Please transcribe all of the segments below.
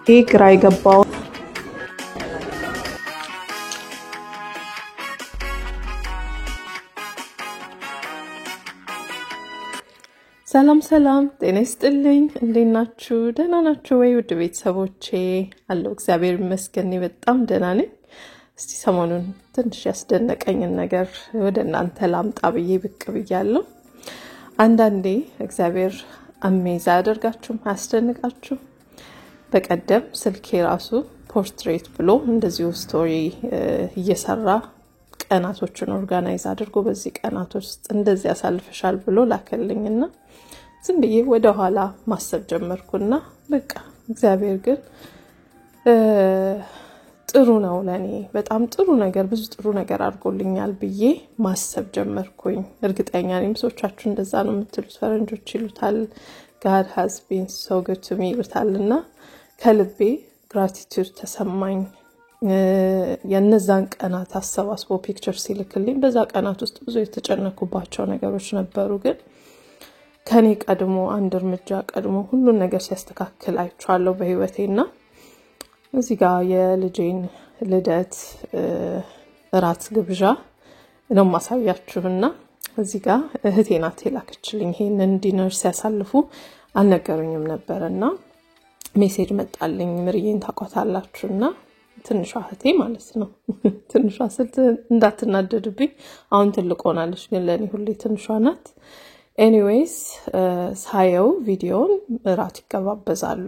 ግራ የገባው ሰላም ጤና ይስጥልኝ እንዴት ናችሁ ደህና ናችሁ ወይ ውድ ቤተሰቦቼ አለው እግዚአብሔር ይመስገን በጣም ደህና ነኝ እስቲ ሰሞኑን ትንሽ ያስደነቀኝ ነገር ወደ እናንተ ላምጣ ብዬ ብቅ ብያለሁ አንዳንዴ እግዚአብሔር አሜዛ ያደርጋችሁ አስደንቃችሁ በቀደም ስልኬ ራሱ ፖርትሬት ብሎ እንደዚሁ ስቶሪ እየሰራ ቀናቶችን ኦርጋናይዝ አድርጎ በዚህ ቀናቶች ውስጥ እንደዚህ ያሳልፈሻል ብሎ ላከልኝና ዝም ብዬ ወደ ኋላ ማሰብ ጀመርኩና በቃ እግዚአብሔር ግን ጥሩ ነው ለኔ በጣም ጥሩ ነገር ብዙ ጥሩ ነገር አድርጎልኛል ብዬ ማሰብ ጀመርኩኝ እርግጠኛ ነኝ ብዙዎቻችሁ እንደዛ ነው የምትሉት ፈረንጆች ይሉታል God has been so good to me ይሉታልና ከልቤ gratitude ተሰማኝ የነዛን ቀናት አሰባስቦ ፒክቸር ሲልክልኝ በዛ ቀናት ውስጥ ብዙ የተጨነኩባቸው ነገሮች ነበሩ ግን ከኔ ቀድሞ አንድ እርምጃ ቀድሞ ሁሉ ነገር ሲያስተካክል አይቻለሁ በህይወቴና እዚህ ጋር የልጄን ልደት ራት ግብዣ ነው ማሳያችሁና እዚህ ጋር እህቴ ናት የላከችልኝ ይሄንን ዲነር ሲያሳልፉ አልነገሩኝም ነበርና ሜሴጅ መጣልኝ ምርዬን ታቋታላችሁና ትንሿ እህቴ ማለት ነው ትንሿ ስልት እንዳትናደድብኝ አሁን ትልቅ ሆናለች ግን ለኔ ሁሌ ትንሿ ናት anyways ሳየው ቪዲዮን ራት ይገባበዛሉ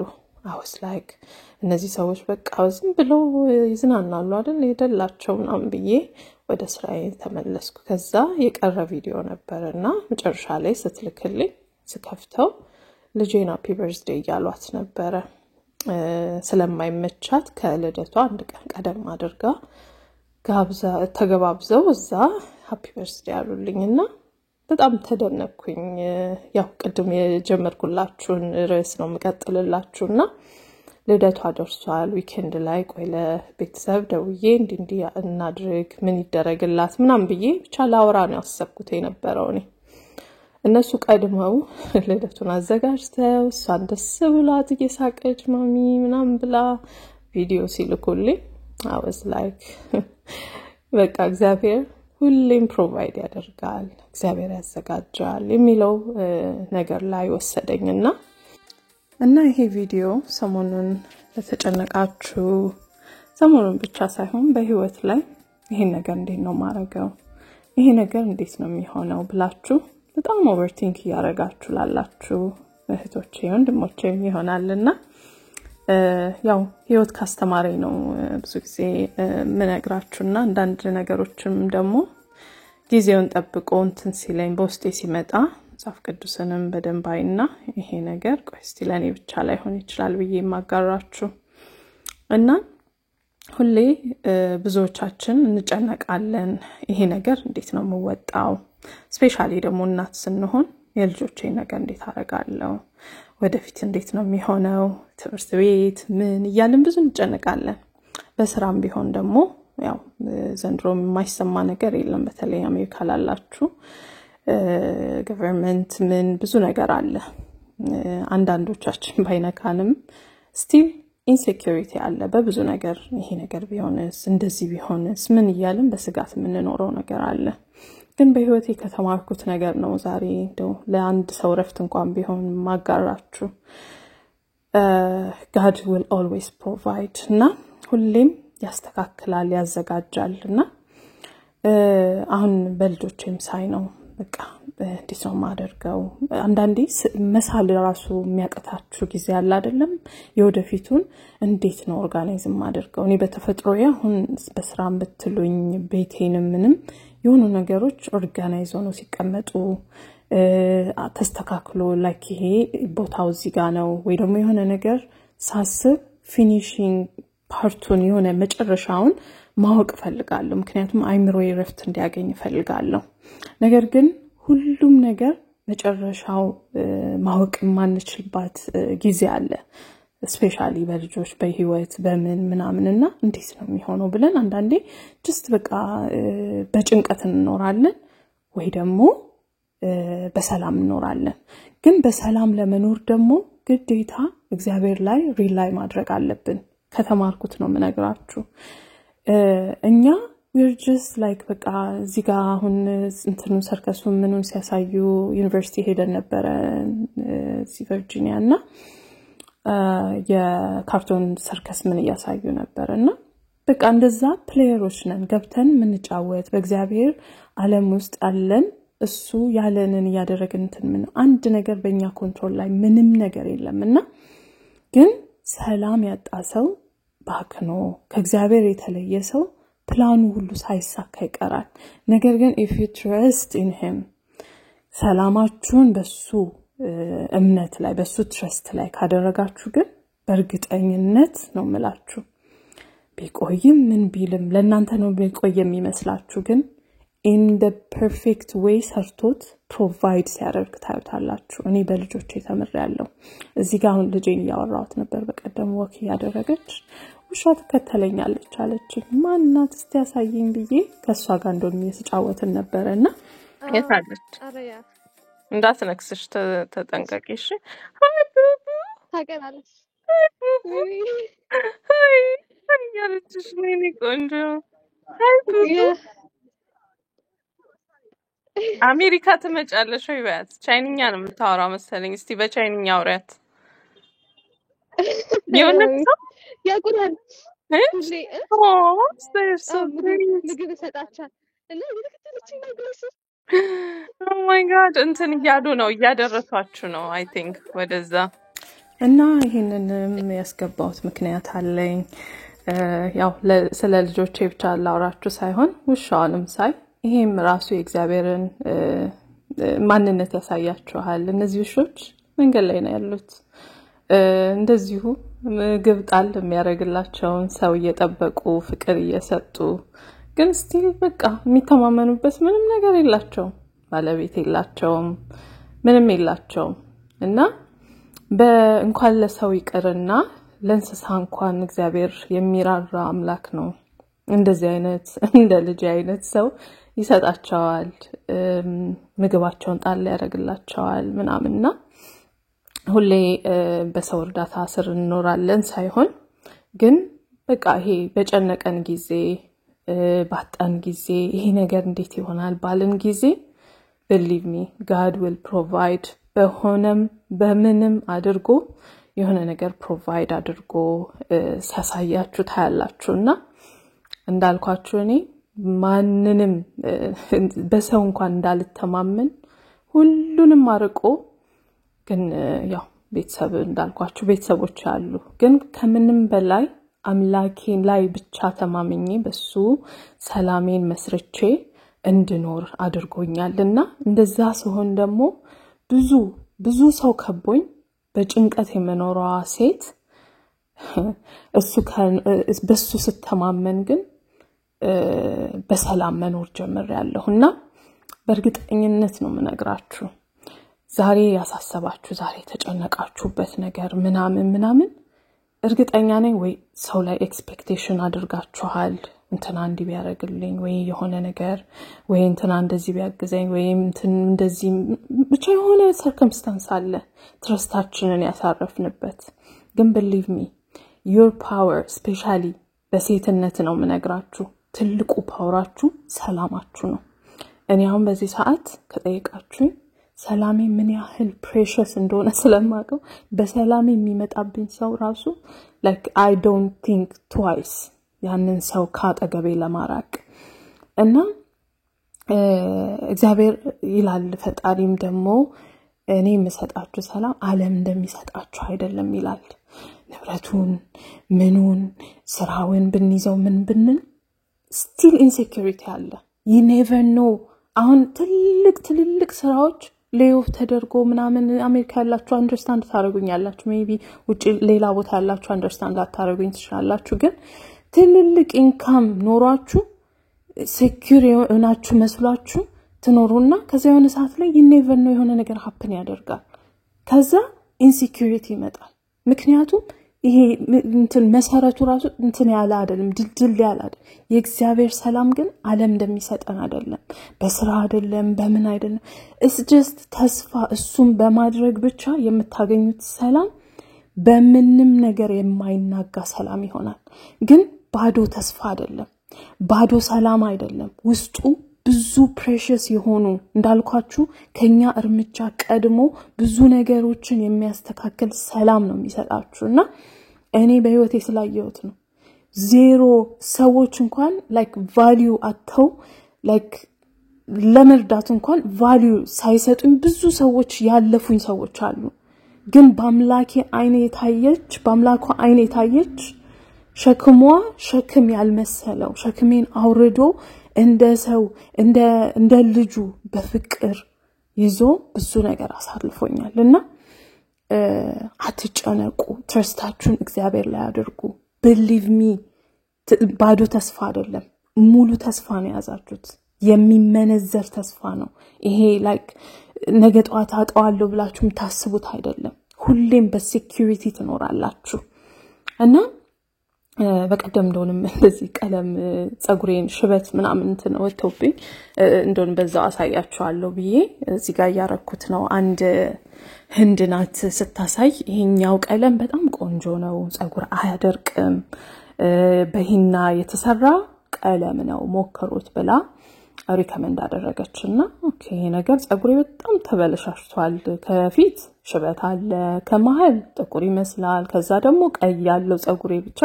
I was like እነዚህ ሰዎች በቃ ዝም ብለው ይዝናናሉ አይደል የደላቸው ምናምን ብዬ ወደ ስራዬ ተመለስኩ ከዛ የቀረ ቪዲዮ ነበርና መጨረሻ ላይ ስትልክልኝ ስከፍተው ልጄን ሃፒ በርዝዴይ ያሏት ነበር ስለማይመቻት ከልደቷ አንድ ቀን ቀደም አድርጋ ተገባብዘው እዛ ሃፒ በርዝዴይ ያሉልኝና በጣም ተደነቅኩኝ ያው ቅድም የጀመርኩላችሁን ርዕስ ነው መቀጠልላችሁና ልደቷ ደርሷል ዊኬንድ ላይ ቆይ ለቤተሰብ ደውዬ እንዲ እናድርግ ምን ይደረግላት ምናምን ብዬ ብቻ ላውራ ነው ያሰብኩት የነበረው እኔ እነሱ ቀድመው ልደቱን አዘጋጅተው እሷን ደስ ብሏት እየሳቀች ማሚ ምናምን ብላ ቪዲዮ ሲልኩልኝ I was like በቃ እግዚአብሔር ሁሌም ፕሮቫይድ ያደርጋል እግዚአብሔር ያዘጋጃል የሚለው ነገር ላይ ወሰደኝና ይሄ ቪዲዮ ሰሞኑን ለተጨነቃችሁ ሰሞኑን ብቻ ሳይሆን በህይወት ላይ ይሄ ነገር እንዴት ነው ማረጋው ይሄ ነገር እንዴት ነው የሚሆነው ብላችሁ በጣም ኦቨርቲንክ ያረጋችሁ ላላችሁ እህቶቼ ወንድሞቼም ይሆናልና ያው ህይወት ካስተማረኝ ነው ብዙ ጊዜ ምነግራችሁና አንዳንድ ነገሮችም ደግሞ ጊዜውን ጠብቆ እንትን ሲለኝ በውስጤ ሲመጣ ጻፍ ቅዱስንም በደንባይና ይሄ ነገር ቆይስቲ ለኔ ብቻ ላይ ሆነ ይችላል ብዬ ማጋራችሁ እና ሁሌ ብዙዎቻችን እንጨነቃለን ይሄ ነገር እንዴት ነው መወጣው ስፔሻሊ ደግሞ እናት ስንሆን የልጆቼ ነገር እንዴት አረጋለሁ ወደፊት እንዴት ነው የሚሆነው ትምህርት ቤት ምን ይያልን ብዙ እንጨነቃለን በስራም ቢሆን ደግሞ ያው ዘንድሮ የማይሰማ ነገር የለም በተለይ አሜሪካ ላላችሁ government ምን ብዙ ነገር አለ አንዳንዶቻችን ባይነካንም still insecurity አለ በብዙ ነገር ይሄ ነገር ቢሆንስ እንደዚህ ቢሆንስ ምን ይያልን በስጋት የምንኖረው ነገር አለ ግን በህይወቴ ከተማርኩት ነገር ነው ዛሬ እንደው ለአንድ ሰው ረፍት እንኳን ቢሆን ማጋራችሁ God will always provide እና ሁሌም ያስተካክላል ያዘጋጃልና አሁን በልጆቼም ሳይ ነው በቃ እንዴት ነው ማደርገው አንዳንዴ መሳል ራሱ የሚያቀታችሁ ጊዜ አለ አይደለም የወደፊቱን እንዴት ነው ኦርጋናይዝ ማደርገው እኔ በተፈጥሮዬ አሁን በስራም ብትሉኝ ቤቴንም ምንም የሆኑ ነገሮች ኦርጋናይዝ ሆነው ሲቀመጡ ተስተካክሎ ላይክ ይሄ ቦታው እዚህ ጋር ነው ወይ ደግሞ የሆነ ነገር ሳስብ ፊኒሺንግ ፓርቱን የሆነ መጨረሻውን ማወቅ ፈልጋለሁ ምክንያቱም አይምሮዬ ረፍት እንዲያገኝ ፈልጋለሁ ነገር ግን ሁሉም ነገር መጨረሻው ማወቅ ማንችልባት ጊዜ አለ ስፔሻሊ በልጆች በህይወት በምን ምናምንና እንዴት ነው የሚሆነው ብለን አንዳንዴ just በቃ በጭንቀት እንኖራለን ወይ ደግሞ በሰላም እንኖራለን ግን በሰላም ለመኖር ደግሞ ግዴታ እግዚአብሔር ላይ ሪላይ ማድረግ አለብን ከተማርኩት ነው ምነግራችሁ እኛ we're just like በቃ እዚህ ጋር አሁን እንትኑ ሰርከሱ ምኑን ሲያሳዩ ዩኒቨርሲቲ ሄደን ነበር እዚህ ቨርጂኒያ እና የካርቶን ሰርከስ ምን ያሳዩ ነበርና በቃ እንደዛ ፕሌየሮች ነን ገብተን ምን ጫወት በእግዚአብሔር ዓለም ውስጥ አለን እሱ ያለንን ያደረግን እንትን ምን አንድ ነገር በእኛ ኮንትሮል ላይ ምንም ነገር የለምና ግን ሰላም ያጣ ሰው ባክኖ ከእግዚአብሔር የተለየ ሰው ፕላኑ ሁሉ ሳይሳካ ይቀራል ነገር ግን if you trust in him ሰላማችሁን በሱ እምነት ላይ በሱ ትረስት ላይ ካደረጋችሁ ግን በእርግጠኝነት ነው መላችሁ ቢቆይም ምን ቢልም ለእናንተ ነው ቢቆይም የሚመስላችሁ ግን in the perfect way ሰርቶት ፕሮቫይድ ሲያደርግ ታዩታላችሁ እኔ በልጆቼ ተምሬያለሁ እዚህ ጋር አሁን ልጄን ያወራሁት ነበር በቀደም ወክ ያደረገች ውሻ ተከተለኛለች አለች ማንናት እስቲ ያሳየኝ ብዬ ከሷ ጋር እንደሚያስጫወትን ነበርና የታለች አረያ እንዳትነክስሽ ተጠንቀቂ እሺ ሃይ ቡቡ ታቀናለች ሃይ ያለችሽ ነኝ ቆንጆ ሃይ ቡቡ አሜሪካ ትመጫለሽ ወይ ባት ቻይንኛ ነው የምታወራው መሰለኝ እስቲ በቻይንኛ አውሪያት የሆነች ያቁራል ሁሌ ምግብ ሰጣቻል እና ልክተልችኝ ነው ግለስ oh my god እንትን እያሉ ነው እያደረሷችሁ ነው I think ወደዛ እና ይሄንንም ያስገባውት ምክንያት አለኝ ያው ስለ ልጆቼ ብቻ ላውራችሁ ሳይሆን ውሻውንም ሳይ ይሄም ራሱ የእግዚአብሔርን ማንነት ያሳያችኋል እነዚህ ውሾች መንገድ ላይ ነው ያሉት እንደዚሁ ምግብ ጣል የሚያረግላቸው ሰው እየጠበቁ ፍቅር እየሰጡ ግን ስቲል በቃ የሚተማመኑበት ምንም ነገር የላቸው ባለቤት የላቸው ምንም የላቸው እና በእንኳን ለሰው ይቀርና ለእንስሳ እንኳን እግዚአብሔር የሚራራ አምላክ ነው እንደዚህ አይነት እንደ ልጅ አይነት ሰው ይሰጣቸዋል ምግባቸውን ጣል ያረግላቸዋል ምናምንና ሁሌ በሰው እርዳታ ስር እንኖራለን ሳይሆን ግን በቃ ይሄ በጨነቀን ጊዜ ባጣን ጊዜ ይሄ ነገር እንዴት ይሆናል ባልን ጊዜ believe me God will provide በሆነም በምንም አድርጎ የሆነ ነገር ፕሮቫይድ አድርጎ ሲያሳያችሁ ታያላችሁና እንዳልኳችሁ እኔ ማንንም በሰው እንኳን እንዳልተማመን ሁሉንም አርቆ ግን ያው ቤተሰብ እንዳልኳችሁ ቤተሰቦች አሉ ግን ከምንም በላይ አምላኬን ላይ ብቻ ተማምኜ በሱ ሰላሜን መስርቼ እንድኖር አድርጎኛልና እንደዛ ሲሆን ደግሞ ብዙ ሰው ከቦኝ በጭንቀት የመኖሯ ሴት በሱ ስተማመን ግን በሰላም መኖር ጀምሬያለሁና በእርግጠኝነት ነው ምነግራችሁ ዛሬ ያሳሰባችሁ ዛሬ ተጨነቃችሁበት ነገር ምናምን እርግጠኛ ነኝ ወይ ሰው ላይ ኤክስፔክቴሽን አድርጋችኋል እንትና እንዲ ቢያረግልኝ ወይ የሆነ ነገር ወይ እንትና እንደዚህ ቢያግዘኝ ወይ እንትን እንደዚህ ብቻ የሆነ circumstance አለ ትረስታችንን ያሳረፍንበት ግን believe me your power especially በሴትነት ነው ምነግራችሁ ትልቁ ፓወራችሁ ሰላማችሁ ነው እኔ አሁን በዚህ ሰዓት ከጠይቃችሁ ሰላሜ ምን ያህል precious እንደሆነ ስለማቀው በሰላም የሚመጣብኝ ሰው ራሱ like I don't think twice ያንን ሰው ካጠገቤ ለማራቅ እና እግዚአብሔር ይላል ፈጣሪም ደግሞ እኔ የምሰጣችሁ ሰላም ዓለም እንደሚሰጣችሁ አይደለም ይላል ንብረቱን ምኑን ስራውን ብንይዘው ምን ብንን still insecurity አለ you never know አሁን ትልልቅ ስራዎች ሌኦፍ ተደርጎ ምናምን አሜሪካ ያላችሁ አንደርስታንድ ታረጉኛላችሁ ሜቢ ውጪ ሌላ ቦታ ያላችሁ አንደርስታንድ አታረጉኝ ትችላላችሁ ግን ትልልቅ ኢንካም ኖራችሁ ሴኩር የሆናችሁ መስሏችሁ ትኖሩና ከዛ የሆነ ሰዓት ላይ you never know የሆነ ነገር happen ያደርጋል ከዛ ኢንሴኩሪቲ ይመጣል ምክንያቱም ይሄ እንትን መሰረቱ ራሱ እንትን ያለ አይደለም ድልድል ያለ አይደለም የእግዚአብሔር ሰላም ግን ዓለም እንደሚሰጠን አይደለም በስራ አይደለም በምን አይደለም it's just ተስፋ እሱም በማድረግ ብቻ የምታገኙት ሰላም በምንም ነገር የማይናጋ ሰላም ይሆናል ግን ባዶ ተስፋ አይደለም ባዶ ሰላም አይደለም ውስጡ ብዙ precious የሆኑ እንዳልኳችሁ ከኛ እርምጃ ቀድሞ ብዙ ነገሮችን የሚያስተካክል ሰላም ነው የሚሰጣችሁና እኔ በህይወቴ ስላየሁት ነው ዜሮ ሰዎች እንኳን like value አጥተው like ለመርዳት እንኳን value ሳይሰጡኝ ብዙ ሰዎች ያለፉኝ ሰዎች አሉ ግን በአምላኬ አይኔ ታየች ሸክሟ ሸክም ያልመሰለው ሸክሜን አውርዶ እንደ ሰው እንደ ልጁ በፍቅር ይዞ ብዙ ነገር አሳልፎኛልና አትጨነቁ ትረስታችሁን እግዚአብሔር ላይ አድርጉ believe me ባዶ ተስፋ አይደለም ሙሉ ተስፋ ነው ያዛችሁት የሚመነዘር ተስፋ ነው ይሄ like ነገ ጧት አጣዋለሁ ብላችሁ ታስቡት አይደለም ሁሌም በሴኩሪቲ ትኖራላችሁ እና በቀደም እንደሆነም እንደዚህ ቀለም ጸጉሬን ሽበት ምናምን እንትን ወጥቶብኝ እንደሆነ በዛው አሳያችኋለሁ ብዬ እዚህ ጋር ያረኩት ነው አንድ ህንድናት ስታሳይ ይሄኛው ቀለም በጣም ቆንጆ ነው ጸጉር አያደርቅም በሂና የተሰራ ቀለም ነው ሞከሩት ብላ ሪከመንድ አደረገችና ኦኬ ነገር ጸጉሬ በጣም ተበለሻሽቷል ከፊት ሽበት አለ ከመሃል ጥቁር ይመስላል ከዛ ደግሞ ቀይ ያለው ጸጉሬ ብቻ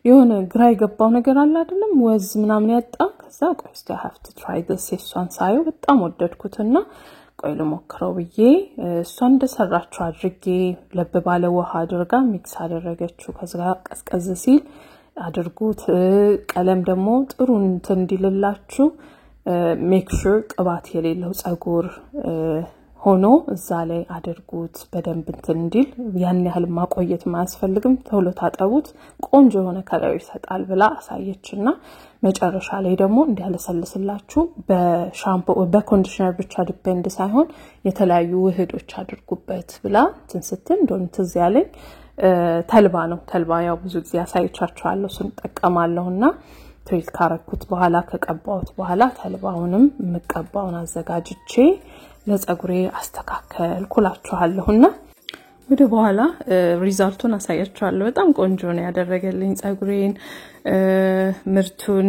የሆነ ግራ ይገባው ነገር አለ አይደለም ወዝ ምናምን ያጣ ከዛ ቆይ እስቲ have to try this እሷን ሳየው በጣም ወደድኩትና ቆይ ልሞክረው ብዬ እሷን እንደሰራችሁ አድርጌ ለብ ባለ ውሃ አድርጋ ሚክስ አደረገችው ከዛ ቀዝቀዝ ሲል አድርጉት ቀለም ደግሞ ጥሩ እንዲልላችሁ make sure ቅባት የሌለው ጸጉር ሆኖ እዛ ላይ አድርጉት በደንብ እንዲል ያን ያህል ማቆየት ማያስፈልግም ቶሎ ታጠቡት ቆንጆ ሆነ ከለር ይሰጣል ብላ አሳየችና መጨረሻ ላይ ደግሞ እንዲያለሰልስላችሁ በሻምፖ በኮንዲሽነር ብቻ ዲፔንድ ሳይሆን የተለያዩ ውህዶች አድርጉበት ብላ ትንስትል እንደሆነ ትዝ ያለኝ ተልባ ያው ብዙ ጊዜ አሳይቻችኋለሁ እሱን ተጠቀማለሁና ትሪት ካረኩት በኋላ ከቀባውት በኋላ ተልባውንም መቀባውን አዘጋጅቼ ለጸጉሬ አስተካከልኩላችኋለሁና ወደ በኋላ ሪዛልቱን አሳያችኋለሁ በጣም ቆንጆ ነው ያደረገልኝ ጸጉሬን ምርቱን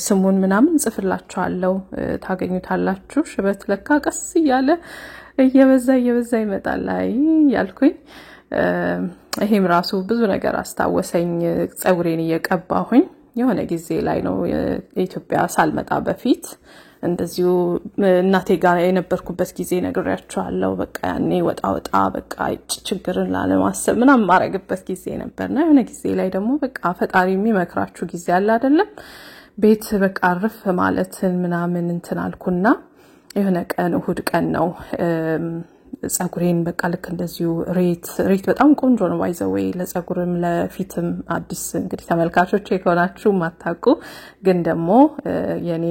ስሙን ምናምን ጽፍላችኋለሁ ታገኙታላችሁ ሽበት ለካ ቀስ ይያለ እየበዛ ይመጣል ላይ ያልኩኝ ይሄም ራሱ ብዙ ነገር አስተዋወሰኝ ጸጉሬን እየቀባሁኝ የሆነ ጊዜ ላይ ነው ኢትዮጵያ ሳልመጣ በፊት እንደዚሁ እናቴ ጋር የነበርኩበት ጊዜ ነግሬያችኋለሁ በቃ ያኔ ወጣ በቃ ችግርን ላለማሰብ ምናምን ማረግበት ጊዜ ነበርና የሆነ ጊዜ ላይ ደግሞ በቃ ፈጣሪ የሚመክራችሁ ጊዜ አለ አይደለም ቤት በቃ አርፍ ማለትን ምናምን እንትን አልኩና የሆነ ቀን እሁድ ቀን ነው ጸጉሬን በቃ ልክ እንደዚሁ ሬት በጣም ቆንጆ ነው ባይዘዌ ለጸጉርም ለፊትም አዲስ እንግዲህ ተመልካቾች የሆናችሁ ማታቁ ግን ደግሞ የኔ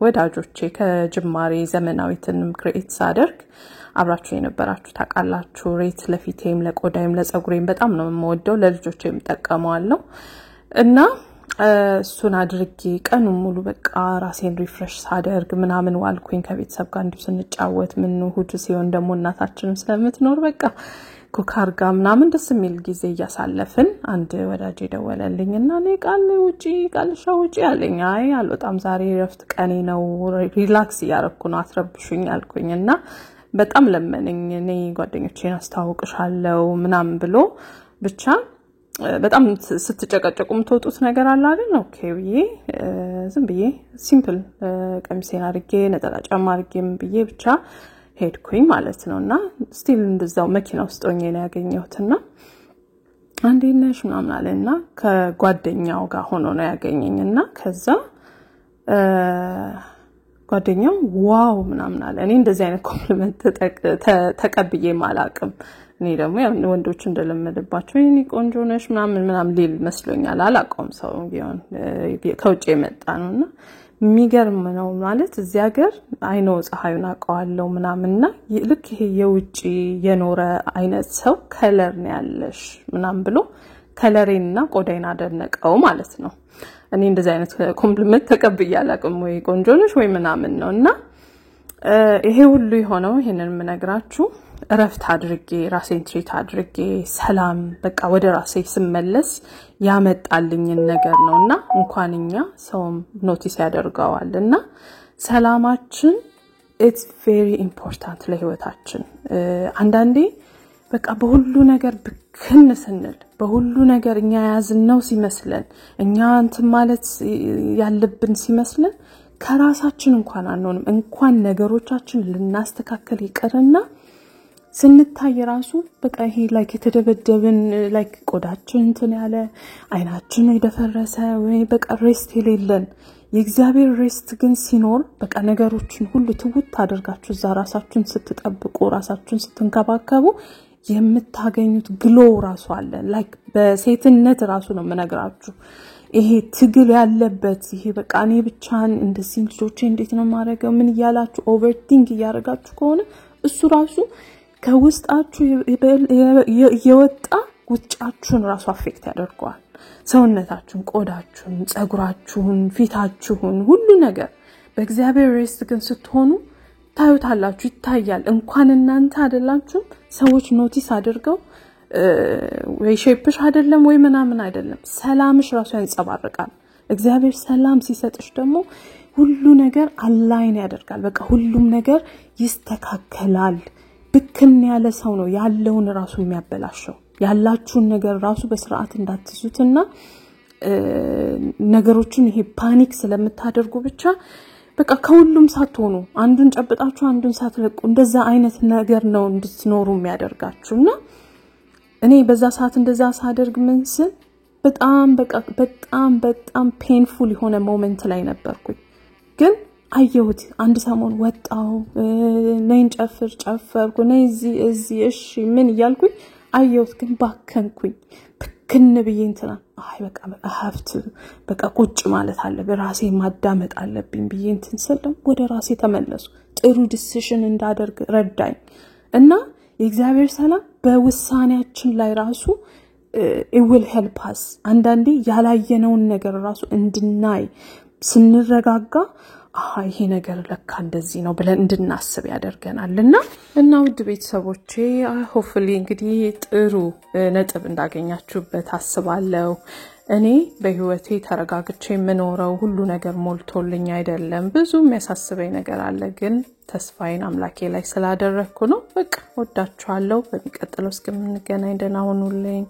ወዳጆቼ ከጅማሬ ዘመናዊትንም ክሬት ሳደርግ አብራችሁ የነበራችሁ ታቃላችሁ ሬት ለፊቴም ለቆዳይም ለጸጉሬም በጣም ነው የምወደው ለልጆቼም ተጠቀመዋለሁ እና እሱን አድርጌ ቀኑ ሙሉ በቃ ራሴን ሪፍሬሽ ሳደርግ ምናምን ዋልኩኝ ከቤተሰብ ጋር እንዲሁ ስንጫወት ምን ሁሉ ሲሆን ደግሞ እናታችንም ስለምትኖር በቃ ኩካርጋ ምናምን ደስ የሚል ጊዜ ያሳለፍን አንድ ወዳጄ ደወለልኝና እኔ ቃልሻው ውጪ አለኝ አይ አልወጣም ዛሬ ረፍት ቀኔ ነው ሪላክስ ያረኩ ነው አትረብሹኝ አልኩኝና በጣም ለመነኝ እኔ ጓደኞቼን አስተዋውቅሻለሁ ምናምን ብሎ ብቻ በጣም ስትጨቀጨቁም ተወጡት ነገር አለ አይደል ኦኬ ብዬ ዝም ብዬ ሲምፕል ቀሚሴን አድርጌ ነጠላ ጫማ አድርጌም ብዬ ብቻ ሄድኩኝ ማለት ነውና ስቲል እንደዛው መኪና ውስጥ ሆኜ ነው ያገኘሁትና አንዴ ነሽ ምናምን አለና ከጓደኛው ጋር ሆኖ ነው ያገኘኝና ከዛ ጓደኛው ዋው ምናምን አለ እኔ እንደዚህ አይነት ኮምፕሊመንት ተቀብዬ ማላቅም እኔ ደግሞ ያው ወንዶች እንደለመደባቸው እኔ ቆንጆ ነሽ ምናምን ሊል መስሎኛል አላቆም ሰው ቢሆን ከውጪ የመጣ ነውና የሚገርም ነው ማለት እዚህ ሀገር አይኖ ፀሐዩን አቀዋለው ምናምንና ልክ ይሄ የውጪ የኖረ አይነት ሰው ከለር ነው ያለሽ ምናም ብሎ ከለሬና ቆዳይና አደነቀው ማለት ነው እኔ እንደዚህ አይነት ኮምፕሊመንት ተቀብያለሁ ወይ ቆንጆ ነሽ ወይ ምናምን ነውና ይሄ ሁሉ የሆነው ይሄንን ምነግራችሁ እረፍት አድርጌ ራሴን ትሪት አድርጌ ሰላም በቃ ወደ ራሴ ስመለስ ያመጣልኝ ነገር ነውና እንኳንኛ ሰውም ኖቲስ ያደርጋዋልና ሰላማችን it's very important ለህይወታችን አንዳንዴ በቃ በሁሉ ነገር ብክን ስንል በሁሉ ነገር እኛ ያዝነው ሲመስለን እኛ እንት ማለት ያለብን ሲመስለን ከራሳችን እንኳን አንሆንም እንኳን ነገሮቻችን ልናስተካከል ይቀርና ስንታይ ራሱ በቃ ይሄ ላይክ የተደበደብን ላይክ ቆዳችን እንትን ያለ አይናችን ይደፈረሰ ወይ በቃ ሬስት የሌለን የእግዚአብሔር ሬስት ግን ሲኖር በቃ ነገሮችን ሁሉ ትውት አድርጋችሁ እዛ ራሳችሁን ስትጠብቁ ራሳችሁን ስትንከባከቡ የምታገኙት ግሎ ራሱ አለ ላይክ በሴትነት ራሱ ነው መነግራችሁ ይሄ ትግል ያለበት ይሄ በቃ እኔ ብቻን እንደዚህ ልጆቼ እንዴት ነው ማረገው ምን ይያላችሁ ኦቨርቲንክ ያረጋችሁ ከሆነ እሱ ራሱ ከውስጣችሁ የወጣ ውጫችሁን ራሱ አፌክት ያደርጋል ሰውነታችሁን ቆዳችሁን ጸጉራችሁን ፊታችሁን ሁሉ ነገር በእግዚአብሔር ሬስት ግን ስትሆኑ ታዩታላችሁ ይታያል እንኳን እናንተ አይደላችሁ ሰዎች ኖቲስ አድርገው ወይ ሼፕሽ አይደለም ወይ ምናምን አይደለም ሰላምሽ ራሱ ያንጸባርቃል እግዚአብሔር ሰላም ሲሰጥሽ ደግሞ ሁሉ ነገር አላይን ያደርጋል በቃ ሁሉም ነገር ይስተካከላል ብክን ያለ ሰው ነው ያለውን ራሱ የሚያበላሸው ያላችሁን ነገር ራሱ በስርዓት እንዳትዙትና ነገሮችን ይሄ ፓኒክ ስለምታደርጉ ብቻ በቃ ከሁሉም ሳትሆኑ አንዱን ጨብጣችሁ አንዱን ሳትለቁ እንደዛ አይነት ነገር ነው እንድትኖሩ የሚያደርጋችሁና እኔ በዛ ሰዓት እንደዛ ሳደርግ ምንስ በጣም በቃ በጣም ፔንፉል የሆነ ሞመንት ላይ ነበርኩኝ ግን አየሁት አንድ ሰሞን ወጣው ነኝ ጨፈርኩ ነኝ እዚህ እሺ ምን ይያልኩኝ አየሁት ግን ባከንኩኝ ብክን ብዬ እንትና አይ በቃ ሀፍት በቃ ቁጭ ማለት አለ በራሴ ማዳመጥ አለብኝ ብዬ እንትን ሰለም ወደ ራሴ ተመለሱ ጥሩ ዲሲዥን እንዳደርግ ረዳኝ እና የእግዚአብሔር ሰላም በውሳኔያችን ላይ ራሱ it will help us አንዳንዴ ያላየነውን ነገር ራሱ እንድናይ ስንረጋጋ ይሄ ነገር ለካ እንደዚህ ነው ብለን እንድናስብ ያደርገናልና ውድ ቤተሰቦቼ hopefully እንግዲህ ጥሩ ነጥብ እንዳገኛችሁበት አስባለሁ እኔ በህይወቴ ተረጋግቼ ምኖረው ሁሉ ነገር ሞልቶልኝ አይደለም ብዙ የሚያሳስበኝ ነገር አለ ግን ተስፋዬን አምላኬ ላይ ስላደረኩ ነው በቃ ወዳችኋለሁ በሚቀጥለው እስከምንገናኝ ደህና ሁኑልኝ